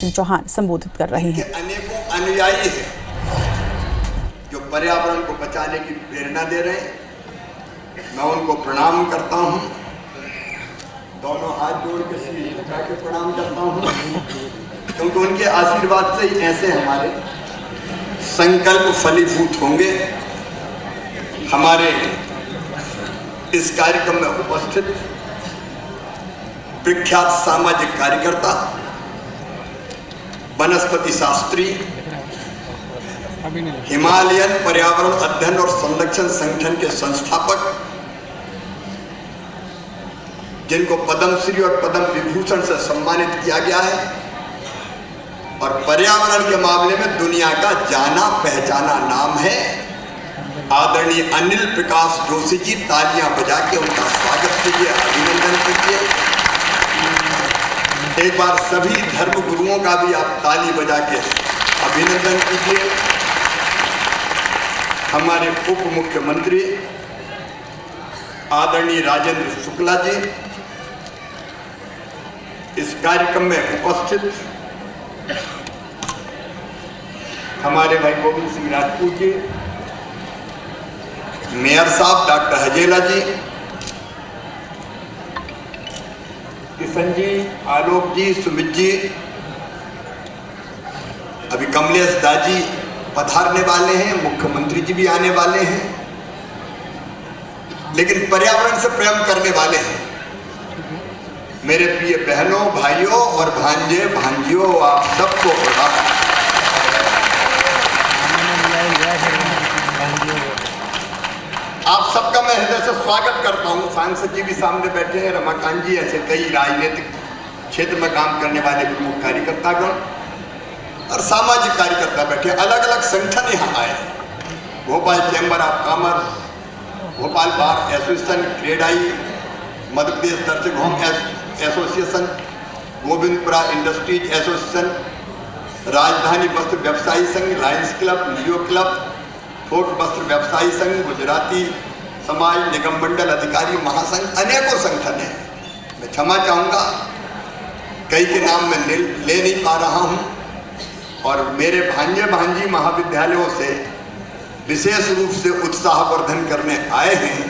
चौहान संबोधित कर रहे हैं। अनेकों अनुयायी हैं जो पर्यावरण को बचाने की प्रेरणा दे रहे हैं। मैं उनको प्रणाम करता हूं, दोनों हाथ जोड़ के शीश झुका के प्रणाम करता हूं, क्योंकि उनके आशीर्वाद से ही ऐसे हमारे संकल्प फलीभूत होंगे। हमारे इस कार्यक्रम में उपस्थित प्रख्यात सामाजिक कार्यकर्ता, वनस्पति शास्त्री, हिमालयन पर्यावरण अध्ययन और संरक्षण संगठन के संस्थापक, जिनको पद्मश्री और पद्म विभूषण से सम्मानित किया गया है, और पर्यावरण के मामले में दुनिया का जाना पहचाना नाम है, आदरणीय अनिल प्रकाश जोशी जी। तालियां बजा के उनका स्वागत कीजिए, अभिनंदन कीजिए। एक बार सभी धर्म गुरुओं का भी आप ताली बजा के अभिनंदन कीजिए। हमारे उप मुख्यमंत्री आदरणीय राजेंद्र शुक्ला जी, इस कार्यक्रम में उपस्थित हमारे भाई गोविंद सिंह राजपूत जी, मेयर साहब डॉक्टर हजेला जी, किशन जी, आलोक जी, सुमित जी, अभी कमलेश दाजी पधारने वाले हैं, मुख्यमंत्री जी भी आने वाले हैं, लेकिन पर्यावरण से प्रेम करने वाले हैं। मेरे प्रिय बहनों, भाइयों और भांजे भांजियों, आप सबको प्रणाम। आप सबका मैं हृदय से स्वागत करता हूं। सांसद जी भी सामने बैठे हैं, रमाकांत जी, ऐसे कई राजनीतिक क्षेत्र में काम करने वाले प्रमुख कार्यकर्तागण और सामाजिक कार्यकर्ता बैठे, अलग अलग संगठन यहाँ आए। Bhopal chamber of commerce, Bhopal bar association, CREDAI, Madhya Pradesh दर्शक home association, Govindpura industries association, राजधानी वस्त्र व्यवसायी संघ, लायंस क्लब, लियो क्लब, थोक वस्त्र व्यवसायी संघ, गुजराती समाज, निगम मंडल अधिकारी महासंघ, अनेकों संगठन हैं। मैं क्षमा चाहूँगा, कई के नाम मैं ले नहीं पा रहा हूँ, और मेरे भांजे भांजी महाविद्यालयों से विशेष रूप से उत्साहवर्धन करने आए हैं,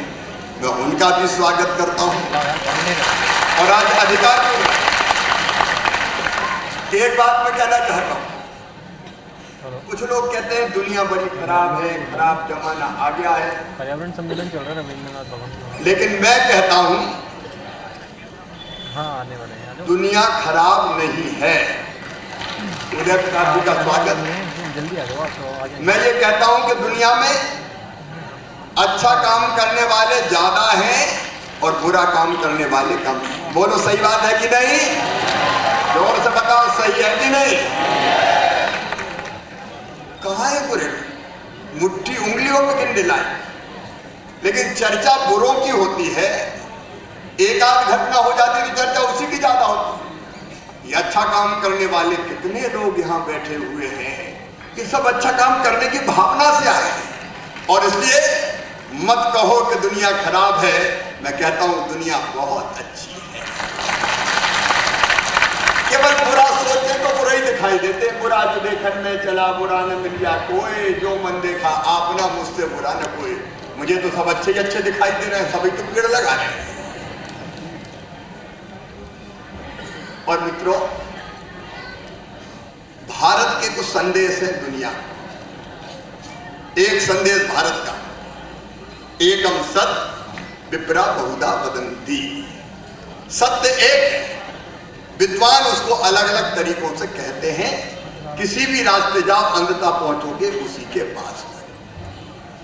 मैं उनका भी स्वागत करता हूँ। और आज अधिकार, एक बात मैं कहना चाहता हूँ, कुछ लोग कहते हैं दुनिया बड़ी खराब है, खराब जमाना आ गया है, पर्यावरण सम्मेलन चल रहा है रविंद्रनाथ भवन, लेकिन मैं कहता हूं हाँ आने वाले हैं, दुनिया खराब नहीं है। उदय प्रकाश जी का स्वागत। जल्दी आ जाओ आप। मैं ये कहता हूं कि दुनिया में अच्छा काम करने वाले ज्यादा हैं और बुरा काम करने वाले कम हैं। बोलो सही बात है कि नहीं? जोर से बताओ, सही है कि नहीं? कहाँ है बुरे? मुट्ठी उंगलियों पे गिन दिलाए, लेकिन चर्चा बुरों की होती है। एक आध घटना हो जाती है, चर्चा उसी की ज्यादा होती है। ये अच्छा काम करने वाले कितने लोग यहाँ बैठे हुए हैं कि सब अच्छा काम करने की भावना से आए हैं, और इसलिए मत कहो कि दुनिया खराब है। मैं कहता हूँ दुनिया बहुत अच्छी है। केवल बुरा सोचे तो बुरा ही दिखाई देते। बुरा जो देखन में चला, बुरा न मिलिया कोई, जो मन देखा आपना, मुझसे बुरा न कोई। मुझे तो सब अच्छे ही अच्छे दिखाई दे रहे हैं, सभी तो पेड़ लगा रहे हैं। और मित्रों, भारत के कुछ संदेश है दुनिया। एक संदेश भारत का, एकम सत्य विप्रा बहुधा वदन्ति। सत्य एक है, विद्वान उसको अलग अलग तरीकों से कहते हैं। किसी भी रास्ते जाओ, अंधता पहुंचोगे उसी के पास।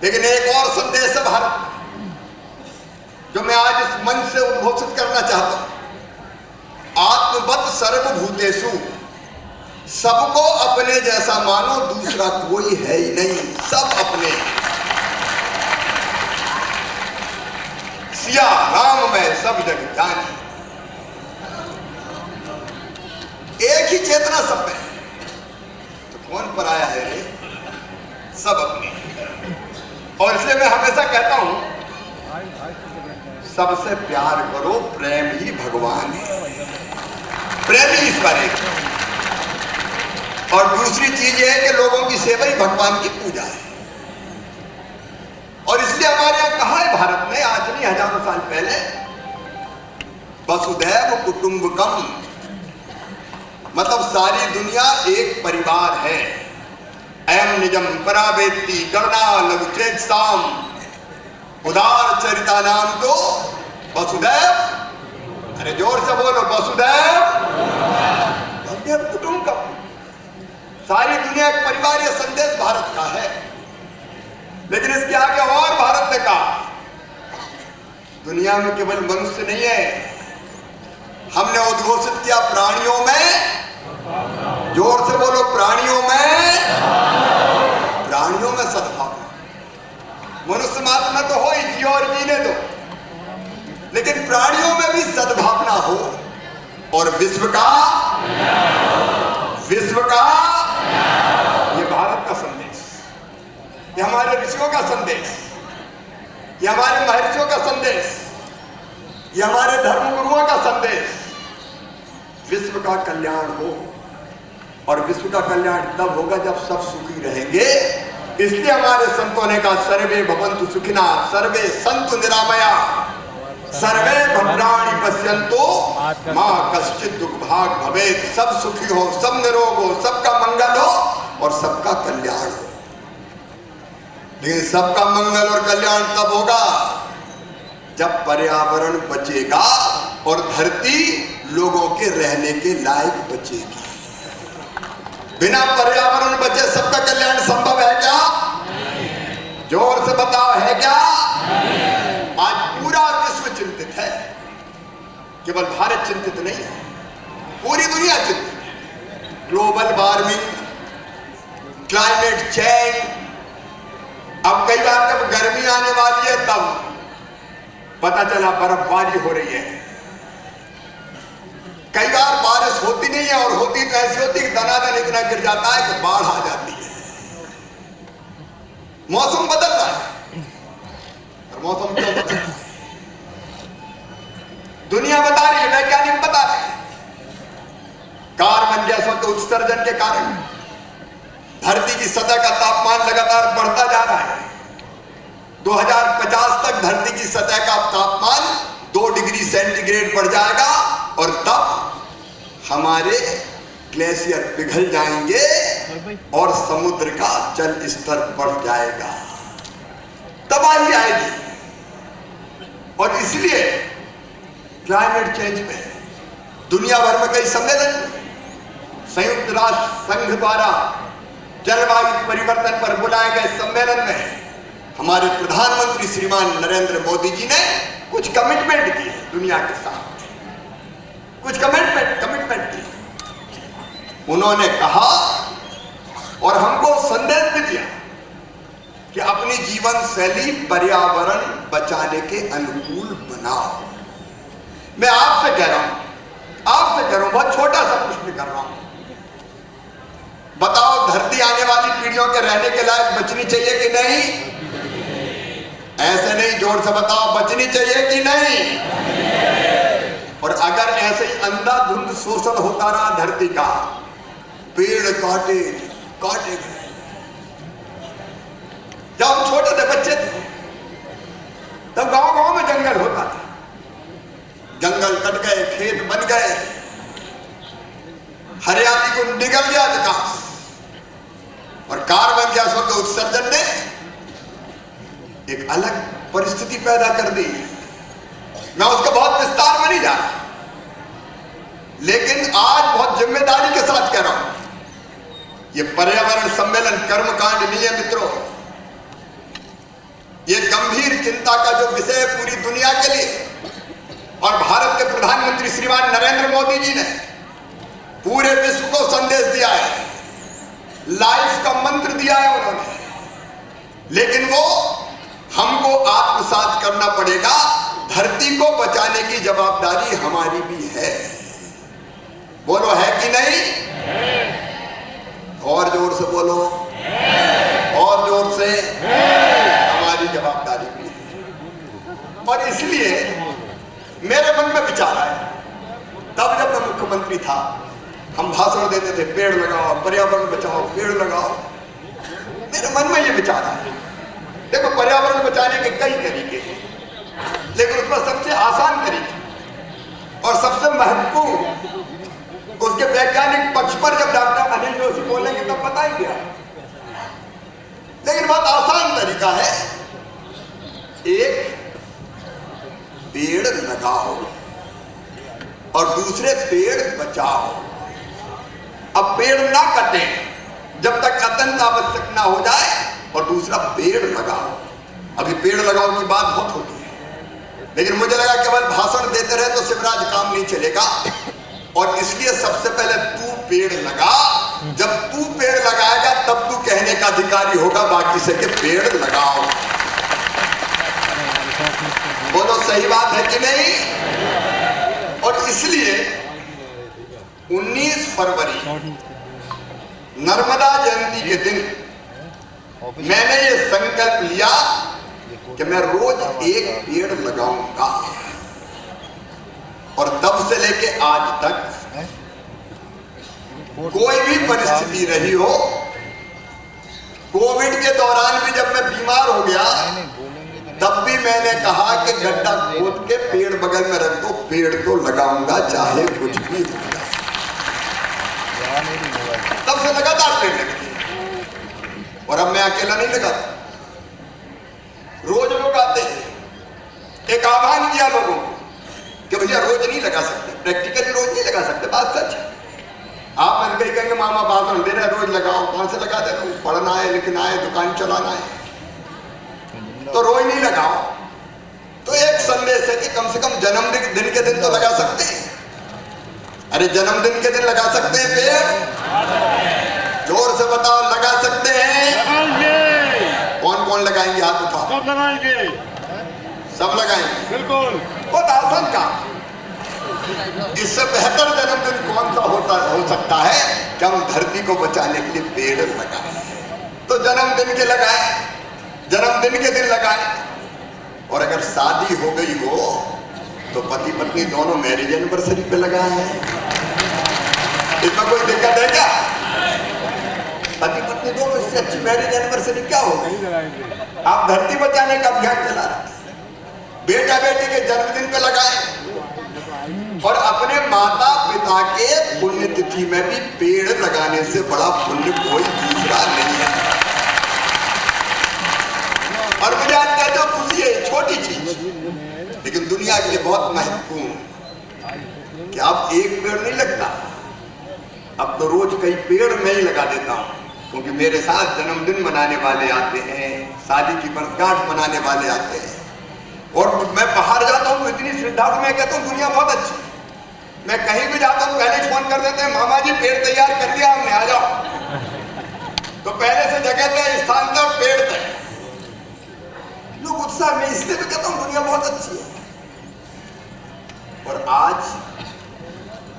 लेकिन एक और संदेश है भारत, जो मैं आज इस मंच से उद्घोषित करना चाहता हूं। आत्मवत् सर्वभूतेषु, सबको अपने जैसा मानो, दूसरा कोई है ही नहीं, सब अपने। सिया राम में सब जग जानी, एक ही चेतना सब में, तो कौन पराया है रे? सब अपने। और इसलिए मैं हमेशा कहता हूं, सबसे प्यार करो, प्रेम ही भगवान है, प्रेम ही ईश्वर है। और दूसरी चीज ये है कि लोगों की सेवा ही भगवान की पूजा है। और इसलिए हमारे यहां कहा है भारत में, आज नहीं हजारों साल पहले, वसुधैव कुटुंबकम, मतलब सारी दुनिया एक परिवार है। अयम निजम परावेत्ति गणना लघुचेतसाम उदार चरिता नाम तो वसुधैव, अरे जोर से बोलो वसुधैव कुटुंबकम, सारी दुनिया एक परिवार, यह संदेश भारत का है। लेकिन इसके आगे और भारत ने कहा दुनिया में केवल मनुष्य नहीं है, हमने उद्घोषित किया प्राणियों में, जोर से बोलो प्राणियों में सद्भावना। मनुष्य मात्र में तो हो ही, जियो और जीने दो, लेकिन प्राणियों में भी सद्भावना हो। और विश्व का ये भारत का संदेश, ये हमारे ऋषियों का संदेश, ये हमारे महर्षियों का संदेश, ये हमारे धर्मगुरुओं का संदेश, विश्व का कल्याण हो। और विश्व का कल्याण तब होगा जब सब सुखी रहेंगे। इसलिए हमारे संतों ने कहा सर्वे भवन्तु सुखिना सर्वे सन्तु निरामया सर्वे भद्राणि पश्यन्तु मा कश्चित् दुर्भाग भवेत्। सब सुखी हो, सब निरोग हो, सबका मंगल हो और सबका कल्याण हो। लेकिन सबका मंगल और कल्याण तब होगा जब पर्यावरण बचेगा और धरती लोगों के रहने के लायक बचेगी। बिना पर्यावरण बचे सबका कल्याण संभव है क्या? जोर से बताओ, है क्या? आज पूरा विश्व चिंतित है, केवल भारत चिंतित नहीं है, पूरी दुनिया चिंतित है। ग्लोबल वार्मिंग, क्लाइमेट चेंज, अब कई बार जब गर्मी आने वाली है तब पता चला बर्फबारी हो रही है। कई बार बारिश होती नहीं है और होती तो ऐसी होती कि दनादन इतना गिर जाता है कि बाढ़ आ जाती है। मौसम बदल रहा है। और मौसम क्यों बदल रहा है? दुनिया बता रही है, वैज्ञानिक बता रहे हैं, कार्बन गैसों के उत्सर्जन के कारण धरती की सतह का तापमान लगातार बढ़ता जा रहा है। 2050 तक धरती की सतह का तापमान 2 डिग्री सेंटीग्रेड बढ़ जाएगा और तब हमारे ग्लेशियर पिघल जाएंगे और समुद्र का जल स्तर बढ़ जाएगा, तबाही आएगी। और इसलिए क्लाइमेट चेंज में दुनिया भर में कई सम्मेलन, संयुक्त राष्ट्र संघ द्वारा जलवायु परिवर्तन पर बुलाए गए सम्मेलन में हमारे प्रधानमंत्री श्रीमान नरेंद्र मोदी जी ने कुछ कमिटमेंट किए दुनिया के साथ, कुछ कमिटमेंट किए। उन्होंने कहा और हमको संदेश भी दिया कि अपनी जीवन शैली पर्यावरण बचाने के अनुकूल बनाओ। मैं आपसे कह रहा हूं, बहुत छोटा सा प्रश्न कर रहा हूं, बताओ धरती आने वाली पीढ़ियों के रहने के लायक बचनी चाहिए कि नहीं? ऐसे नहीं, जोर से बताओ, बचनी चाहिए कि नहीं? और अगर ऐसे ही अंधाधुंध शोषण होता रहा धरती का, पेड़ काटे गए। जब हम छोटे थे, बच्चे थे, तब गांव में जंगल होता था, जंगल कट गए, खेत बन गए, हरियाली को निगल गया विकास, और कार्बन गैसों के उत्सर्जन ने एक अलग परिस्थिति पैदा कर दी। मैं उसका बहुत विस्तार में नहीं जा रहा, लेकिन आज बहुत जिम्मेदारी के साथ कह रहा हूं, ये पर्यावरण सम्मेलन कर्मकांड नहीं है मित्रों। ये गंभीर चिंता का जो विषय है पूरी दुनिया के लिए, और भारत के प्रधानमंत्री श्रीमान नरेंद्र मोदी जी ने पूरे विश्व को संदेश दिया है, लाइफ का मंत्र दिया है उन्होंने। लेकिन वो हमको आत्मसात करना पड़ेगा। धरती को बचाने की जवाबदारी हमारी भी है। बोलो, है कि नहीं? और जोर से बोलो, और जोर से। हमारी जवाबदारी भी है। और इसलिए मेरे मन में विचार आया, तब जब मैं मुख्यमंत्री था, हम भाषण देते थे पेड़ लगाओ, पर्यावरण बचाओ, पेड़ लगाओ। मेरे मन में ये विचार आया, देखो पर्यावरण बचाने के कई तरीके हैं, लेकिन उसमें सबसे आसान तरीका और सबसे महत्वपूर्ण उसके वैज्ञानिक पक्ष पर जब डॉक्टर अनिल जोशी बोलेंगे तब पता ही गया, लेकिन बहुत आसान तरीका है, एक पेड़ लगाओ और दूसरे पेड़ बचाओ। अब पेड़ ना कटे जब तक अत्यंत आवश्यक ना हो जाए, और दूसरा पेड़ लगाओ। अभी पेड़ लगाओ की बात बहुत होती है, लेकिन मुझे लगा केवल भाषण देते रहे तो शिवराज काम नहीं चलेगा, और इसलिए सबसे पहले तू पेड़ लगा। जब तू पेड़ लगाएगा तब तू कहने का अधिकारी होगा बाकी से कि पेड़ लगाओ। बोलो सही बात है कि नहीं? और इसलिए 19 फरवरी नर्मदा जयंती के दिन मैंने ये संकल्प लिया कि मैं रोज एक पेड़ लगाऊंगा, और तब से लेके आज तक कोई भी परिस्थिति रही हो, कोविड के दौरान भी जब मैं बीमार हो गया तब भी मैंने कहा कि गड्ढा खोद के पेड़ बगल में रख दो, पेड़ तो लगाऊंगा चाहे कुछ भी हो जाए। तब से लगातार पेड़ लगते, और अब मैं अकेला नहीं लगाता, रोज लोग आते हैं। एक आह्वान किया लोगों को कि भैया रोज नहीं लगा सकते, प्रैक्टिकली रोज नहीं लगा सकते, बात सच है। आप मैंने कहीं कहेंगे मामा भाषण दे रहे रोज लगाओ, कहां से लगा दे रहे हो? पढ़ना है, लिखना है, दुकान चलाना है, तो रोज नहीं लगाओ। तो एक संदेश है कि कम से कम जन्मदिन के दिन तो लगा सकते हैं। अरे जन्मदिन के दिन लगा सकते हैं पेड़? जोर से बताओ, लगा सकते हैं? कौन कौन लगाएंगे? हाथ उठाओ। सब लगाएंगे, सब लगाएंगे, बिल्कुल। बहुत आसान काम। इससे बेहतर जन्मदिन कौन सा हो सकता है कि हम धरती को बचाने के लिए पेड़ लगाएं। तो जन्मदिन के लगाएं, जन्मदिन के दिन लगाएं। और अगर शादी हो गई हो तो पति पत्नी दोनों मैरिज एनिवर्सरी पे लगाएं। इसमें कोई दिक्कत है क्या? पति पत्नी दोनों, इससे अच्छी मैरिज एनिवर्सरी क्या होगी? आप धरती बचाने का अभियान चला रहे हैं, बेटा बेटी के जन्मदिन पे लगाएं। और अपने माता पिता के पुण्यतिथि में भी पेड़ लगाने से बड़ा पुण्य कोई दूसरा नहीं है। और मुझे आज कहते हो खुशी है, छोटी चीज, लेकिन दुनिया के लिए बहुत महत्वपूर्ण कि अब एक पेड़ नहीं लगता, अब तो रोज कई पेड़ मैं ही लगा देता हूं, क्योंकि मेरे साथ जन्मदिन मनाने वाले आते हैं, शादी की वर्षगांठ मनाने वाले आते हैं। और मैं बाहर जाता हूं तो इतनी श्रद्धा से मैं कहता हूं दुनिया बहुत अच्छी। मैं कहीं भी जाता हूं पहले फोन कर देते हैं, मामा जी पेड़ तैयार कर दिया हमने, आ जाओ। तो पहले से जगह तय, स्थान तय, पेड़ तय। लोग उत्साह में, इसलिए भी कहता हूं दुनिया बहुत अच्छी है। और आज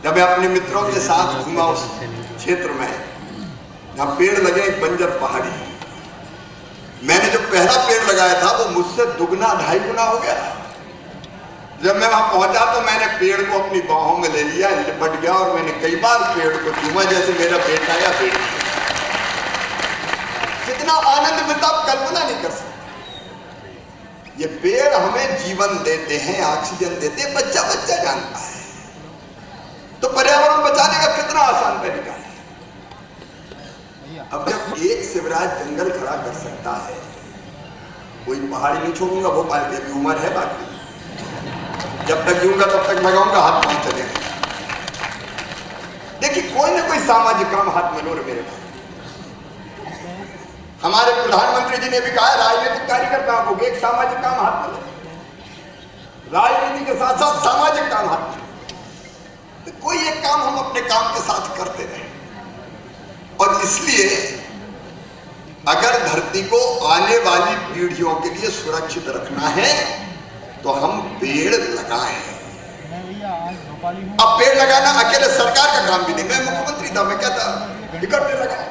जब मैं अपने मित्रों के साथ घूमा उस क्षेत्र में जहां पेड़ लगे, एक बंजर पहाड़ी, मैंने जो पहला पेड़ लगाया था वो मुझसे दुगना 2.5 गुना हो गया। जब मैं वहां पहुंचा तो मैंने पेड़ को अपनी बाहों में ले लिया, लिपट गया, और मैंने कई बार पेड़ को चूमा जैसे मेरा बेटा या बेटी। कितना आनंद मिलता आप कल्पना नहीं कर सकते। ये पेड़ हमें जीवन देते हैं, ऑक्सीजन देते हैं, बच्चा बच्चा जानता है। तो पर्यावरण बचाने का कितना आसान तरीका है। अब जब एक शिवराज जंगल खड़ा कर सकता है, कोई पहाड़ी नहीं छोड़ूंगा, भोपाल की अभी उम्र है, बाकी जब तक जीऊंगा तब तक लगाऊंगा, हाथ पांव चलेगा। देखिए कोई ना कोई सामाजिक काम हाथ में लो रे मेरे भाई। हमारे प्रधानमंत्री जी ने भी कहा राजनीतिक कार्यकर्ताओं को एक सामाजिक काम हाथ में लो, राजनीति के साथ साथ सामाजिक काम हाथ में लो। तो कोई एक काम हम अपने काम के साथ करते रहे। और इसलिए अगर धरती को आने वाली पीढ़ियों के लिए सुरक्षित रखना है तो हम पेड़ लगाएं। अब पेड़ लगाना अकेले सरकार का काम भी नहीं। मैं मुख्यमंत्री था, मैं कहता इकट्ठे लगाओ।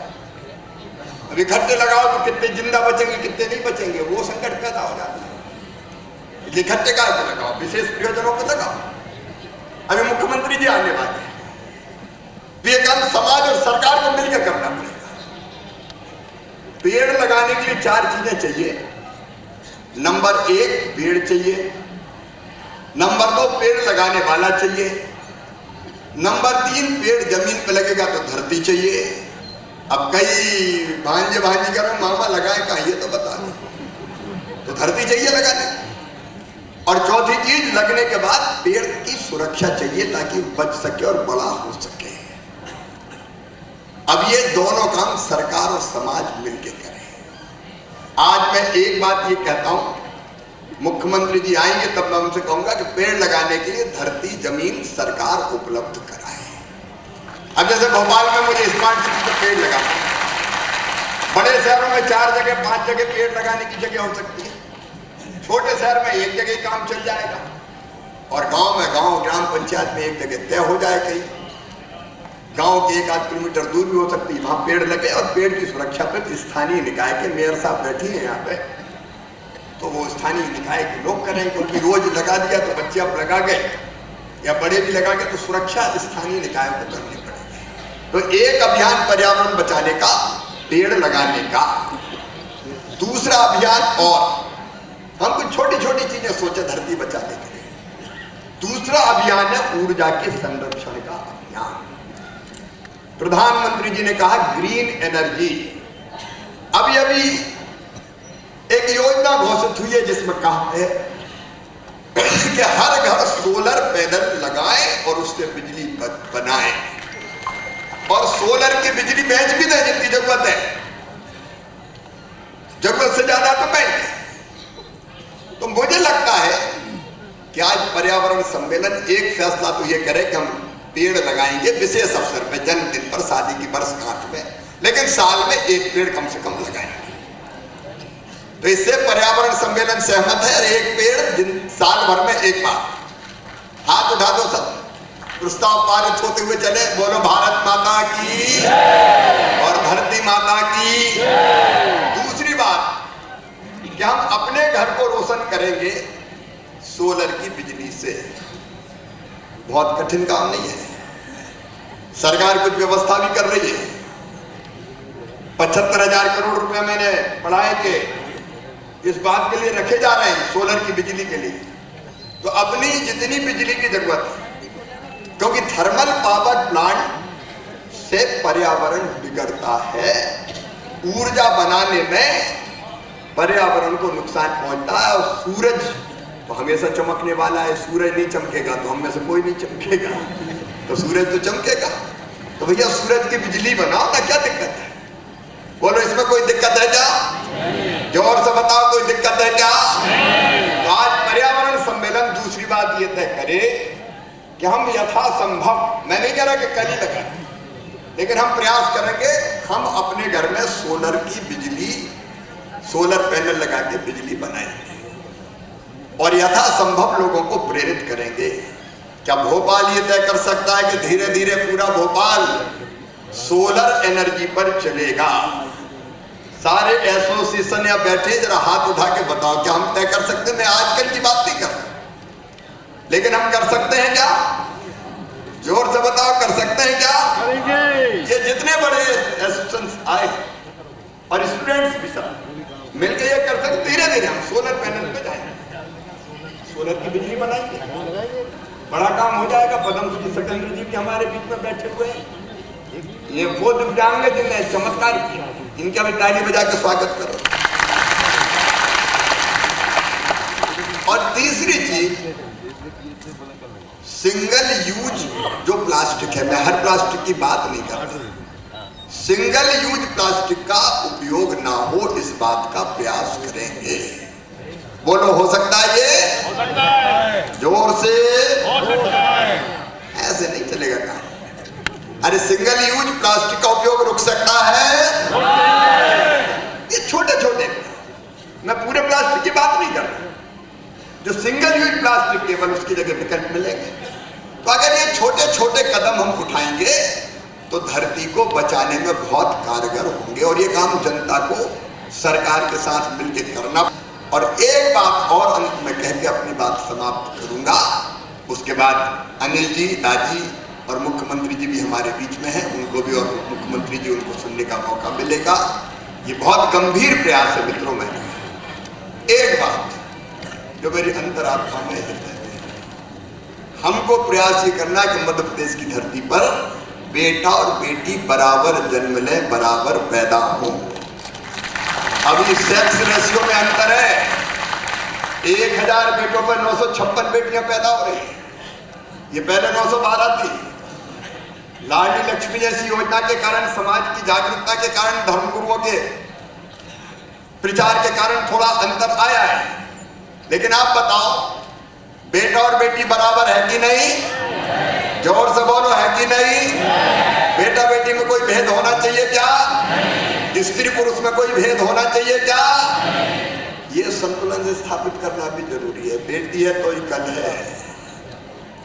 अब इकट्ठे लगाओ तो कितने जिंदा बचेंगे, कितने नहीं बचेंगे, वो संकट पैदा हो जाता है। इकट्ठे का लगाओ, विशेष प्रयोजनों पर लगाओ। अभी मुख्यमंत्री जी आने वाले हैं, तो ये काम समाज और सरकार को मिलकर करना पड़ेगा। पेड़ लगाने के लिए 4 चीजें चाहिए। नंबर 1 पेड़ चाहिए, नंबर 2 पेड़ लगाने वाला चाहिए, नंबर 3 पेड़ जमीन पे लगेगा तो धरती चाहिए। अब कई भांजे भांजी करो मामा लगाए कहा, ये तो बता दो, तो धरती चाहिए लगाने। और चौथी चीज, लगने के बाद पेड़ की सुरक्षा चाहिए ताकि बच सके और बड़ा हो सके। अब ये दोनों काम सरकार और समाज मिलकर करें। आज मैं एक बात ये कहता हूं, मुख्यमंत्री जी आएंगे तब मैं उनसे कहूंगा कि पेड़ लगाने के लिए धरती जमीन सरकार उपलब्ध कराए। अब जैसे भोपाल में मुझे स्मार्ट सिटी पर पेड़ लगाना है, बड़े शहरों में 4 जगह 5 जगह पेड़ लगाने की जगह हो सकती है, छोटे शहर में 1 जगह काम चल जाएगा, और गांव में ग्राम पंचायत में 1 जगह तय हो जाए। कहीं गांव के 1-8 किलोमीटर दूर भी हो सकती है, वहां पेड़ लगे। और पेड़ की सुरक्षा पर स्थानीय निकाय के मेयर साहब बैठे हैं यहाँ पे, तो वो स्थानीय निकाय के लोग करें, क्योंकि रोज लगा दिया तो बच्चे अब लगा गए या बड़े भी लगा गए, तो सुरक्षा स्थानीय निकायों को करनी पड़ेगी। तो एक अभियान पर्यावरण बचाने का, पेड़ लगाने का। दूसरा अभियान, और हम कुछ छोटी छोटी चीजें सोचे धरती बचाने के लिए। दूसरा अभियान है ऊर्जा के संरक्षण का अभियान। प्रधानमंत्री जी ने कहा ग्रीन एनर्जी। अभी अभी एक योजना घोषित हुई है जिसमें कहा है कि हर घर सोलर पैनल लगाएं और उससे बिजली बनाएं, और सोलर की बिजली बेच भी दें जितनी जरूरत है, जरूरत से ज्यादा तो बेच। तो मुझे लगता है कि आज पर्यावरण सम्मेलन एक फैसला तो ये करे कि हम पेड़ लगाएंगे विशेष अवसर पे, जन्मदिन पर, शादी की वर्षगांठ में, लेकिन साल में 1 पेड़ कम से कम लगाएंगे। तो इससे पर्यावरण सम्मेलन सहमत है। और 1 पेड़ साल भर में 1 बार। हाथ उठा दो सब, प्रस्ताव पारित होते हुए चले। बोलो भारत माता की और धरती माता की। दूसरी बात कि हम अपने घर को रोशन करेंगे सोलर की बिजली से। बहुत कठिन काम नहीं है, सरकार कुछ व्यवस्था भी कर रही है। 75,000 करोड़ रुपए मैंने पढ़ाए के इस बात के लिए रखे जा रहे हैं, सोलर की बिजली के लिए। तो अपनी जितनी बिजली की जरूरत है, क्योंकि थर्मल पावर प्लांट से पर्यावरण बिगड़ता है, ऊर्जा बनाने में पर्यावरण को नुकसान पहुंचता है। और सूरज तो हमेशा चमकने वाला है, सूरज नहीं चमकेगा तो हम में से कोई नहीं चमकेगा, तो सूरज तो चमकेगा। तो भैया सूरज की बिजली बनाओ ना, क्या दिक्कत है? बोलो इसमें कोई दिक्कत है क्या? जोर से बताओ, कोई दिक्कत है क्या? तो आज पर्यावरण सम्मेलन दूसरी बात ये तय करे कि हम यथासंभव, मैं नहीं कह रहा कि कल ही लगाएं, लेकिन हम प्रयास करेंगे हम अपने घर में सोलर की बिजली, सोलर पैनल लगा के बिजली बनाएंगे और यथासंभव लोगों को प्रेरित करेंगे। क्या भोपाल ये तय कर सकता है कि धीरे धीरे पूरा भोपाल सोलर एनर्जी पर चलेगा? सारे एसोसिएशन या बैठे जरा हाथ उठा के बताओ, क्या हम तय कर सकते हैं? मैं आजकल की बात नहीं कर रहा, लेकिन हम कर सकते हैं क्या? जोर से बताओ, कर सकते हैं क्या? ये जितने बड़े एसोसिएशन आए और स्टूडेंट्स भी सब मिलकर ये कर सकते, धीरे धीरे हम सोलर पैनल पे जाएंगे, सोलर की बिजली बनाएंगे, बड़ा काम हो जाएगा। पद्मश्री सत्येंद्र जी भी हमारे बीच में बैठे हुए हैं। ये वो दिव्यांग जिन्होंने चमत्कार किया, इनका भी ताली बजा के स्वागत करो। और तीसरी चीज, सिंगल यूज जो प्लास्टिक है, मैं हर प्लास्टिक की बात नहीं कर रहा, सिंगल यूज प्लास्टिक का उपयोग ना हो इस बात का प्रयास करेंगे। बोलो हो सकता है? ये हो सकता है, जोर से हो सकता है। ऐसे नहीं चलेगा काम। अरे सिंगल यूज प्लास्टिक का उपयोग रुक सकता है? ये छोटे छोटे, मैं पूरे प्लास्टिक की बात नहीं कर रहा, जो सिंगल यूज प्लास्टिक केवल उसकी जगह विकल्प मिलेंगे। तो अगर ये छोटे छोटे कदम हम उठाएंगे तो धरती को बचाने में बहुत कारगर होंगे। और ये काम जनता को सरकार के साथ मिलकर करना। और एक बात और अंत में कह के अपनी बात समाप्त करूंगा, उसके बाद अनिल जी, दाजी और मुख्यमंत्री जी भी हमारे बीच में हैं, उनको भी और मुख्यमंत्री जी उनको सुनने का मौका मिलेगा। ये बहुत गंभीर प्रयास है मित्रों। में एक बात जो मेरी अंतरात्मा में है, हमको प्रयास ये करना है कि मध्य प्रदेश की धरती पर बेटा और बेटी बराबर जन्म लें, बराबर पैदा हो। अभी सेक्स रेशियो में अंतर है, 1000 बेटों पर 956 बेटियां पैदा हो रही है। ये पहले 912 थी। लाडली लक्ष्मी जैसी योजना के कारण, समाज की जागरूकता के कारण, धर्मगुरुओं के प्रचार के कारण थोड़ा अंतर आया है। लेकिन आप बताओ, बेटा और बेटी बराबर है कि नहीं? जोर से बोलो, है कि नहीं? बेटा बेटी में कोई भेद होना चाहिए क्या? स्त्री पुरुष में कोई भेद होना चाहिए क्या? ये संतुलन स्थापित करना भी जरूरी है। बेटी है तो ही कल है।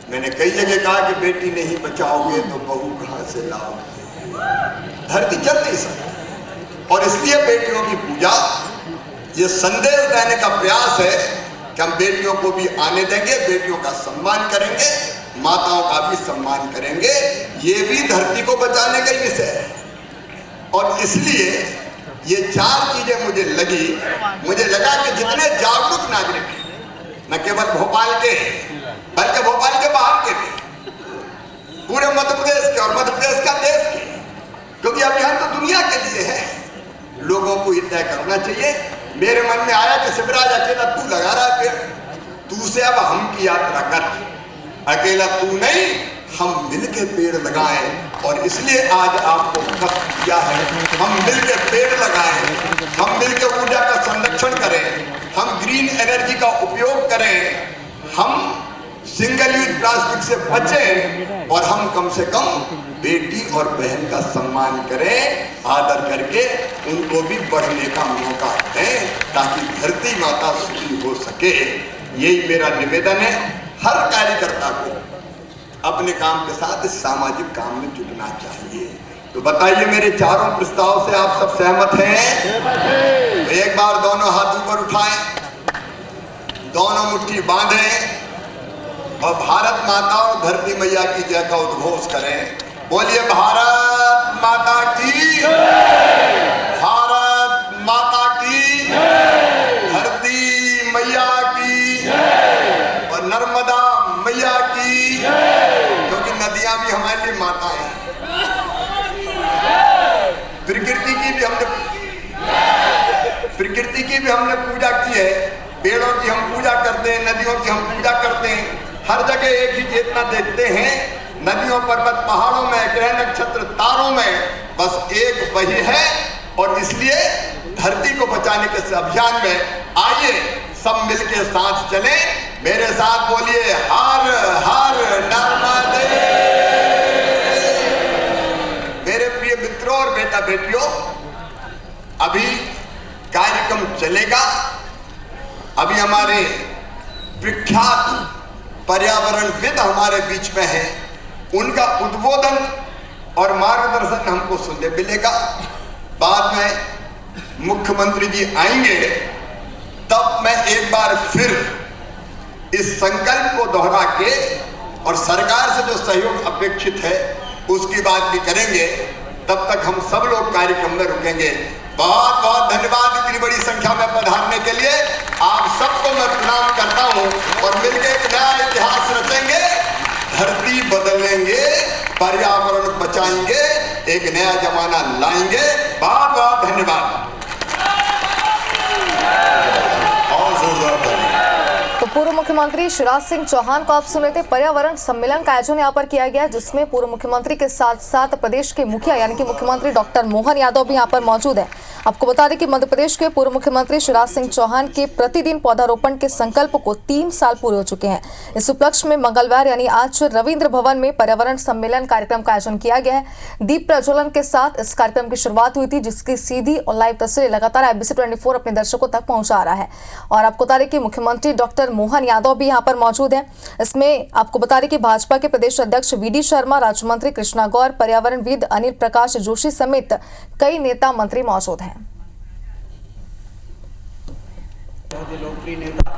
मैंने कई जगह कहा कि बेटी नहीं बचाओगे तो बहू कहां से लाओगे? धरती चल नहीं सकती। और इसलिए बेटियों की पूजा, ये संदेश देने का प्रयास है कि हम बेटियों को भी आने देंगे, बेटियों का सम्मान करेंगे, माताओं का भी सम्मान करेंगे। ये भी धरती को बचाने का ही विषय है। और इसलिए ये 4 चीजें मुझे लगा कि जितने जागरूक नागरिक हैं, न केवल भोपाल के बल्कि भोपाल के बाहर के भी, पूरे मध्य प्रदेश के और मध्य प्रदेश का देश के, क्योंकि अभियान तो दुनिया के लिए है, लोगों को ये तय करना चाहिए। मेरे मन में आया कि शिवराज अकेला तू लगा रहा है पेड़, तू से अब हम की यात्रा कर, अकेला तू नहीं, हम मिलके पेड़ लगाएं। और इसलिए आज आपको वक्त दिया है, हम मिलके पेड़ लगाएं, हम मिलके ऊर्जा का संरक्षण करें, हम ग्रीन एनर्जी का उपयोग करें, हम सिंगल यूज प्लास्टिक से बचें, और हम कम से कम बेटी और बहन का सम्मान करें, आदर करके उनको भी बढ़ने का मौका दें, ताकि धरती माता सुखी हो सके। यही मेरा निवेदन है। हर कार्यकर्ता को अपने काम के साथ इस सामाजिक काम में जुटना चाहिए। तो बताइए, मेरे चारों प्रस्ताव से आप सब सहमत हैं? तो एक बार दोनों हाथ ऊपर उठाएं, दोनों मुट्ठी बांधें और भारत माता और धरती मैया की जय का उद्घोष करें। बोलिए भारत माता की, भारत माता की, धरती मैया की और नर्मदा मैया की, क्योंकि नदियां भी हमारे लिए माता हैं। प्रकृति की भी हमने पूजा की है। पेड़ों की हम पूजा करते हैं, नदियों की हम पूजा करते हैं। हर जगह एक ही चेतना देखते हैं। नदियों, पर्वत, पहाड़ों में, ग्रह, नक्षत्र, तारों में बस एक वही है। और इसलिए धरती को बचाने के इस अभियान में आइए सब मिलके साथ चलें। मेरे साथ बोलिए, हर हर नर्मदे। मेरे प्रिय मित्रों और बेटा बेटियों, अभी कार्यक्रम चलेगा। अभी हमारे विख्यात पर्यावरणविद हमारे बीच में हैं, उनका उद्बोधन और मार्गदर्शन हमको सुनने मिलेगा। बाद में मुख्यमंत्री जी आएंगे, तब मैं एक बार फिर इस संकल्प को दोहरा के और सरकार से जो सहयोग अपेक्षित है उसकी बात भी करेंगे। तब तक हम सब लोग कार्यक्रम में रुकेंगे। बहुत बहुत धन्यवाद इतनी बड़ी संख्या में पधारने के लिए। आप सबको मैं प्रणाम करता हूं और मिलकर एक नया इतिहास रचेंगे, धरती बदलेंगे, पर्यावरण बचाएंगे, एक नया जमाना लाएंगे। बहुत बहुत धन्यवाद। और जोरदार ताली। तो पूर्व मुख्यमंत्री शिवराज सिंह चौहान को आप सुन रहे थे। पर्यावरण सम्मेलन का आयोजन यहाँ पर किया गया, जिसमें पूर्व मुख्यमंत्री के साथ साथ प्रदेश के मुखिया यानी कि मुख्यमंत्री डॉक्टर मोहन यादव भी यहाँ पर मौजूद है। आपको बता दें कि मध्य प्रदेश के पूर्व मुख्यमंत्री शिवराज सिंह चौहान के प्रतिदिन पौधारोपण के संकल्प को 3 साल पूरे हो चुके हैं। इस उपलक्ष्य में मंगलवार यानी आज रविंद्र भवन में पर्यावरण सम्मेलन कार्यक्रम का आयोजन किया गया है। दीप प्रज्वलन के साथ इस कार्यक्रम की शुरुआत हुई थी, जिसकी सीधी और लाइव तस्वीरें लगातार IBC 24 अपने दर्शकों तक पहुंचा रहा है। और आपको बता दें कि मुख्यमंत्री डॉक्टर मोहन यादव भी यहाँ पर मौजूद है। इसमें आपको बता दें कि भाजपा के प्रदेश अध्यक्ष VD शर्मा, राज्य मंत्री कृष्णा गौर, पर्यावरणविद अनिल प्रकाश जोशी समेत कई नेता मंत्री मौजूद हैं। बहुत ही लोकप्रिय नेता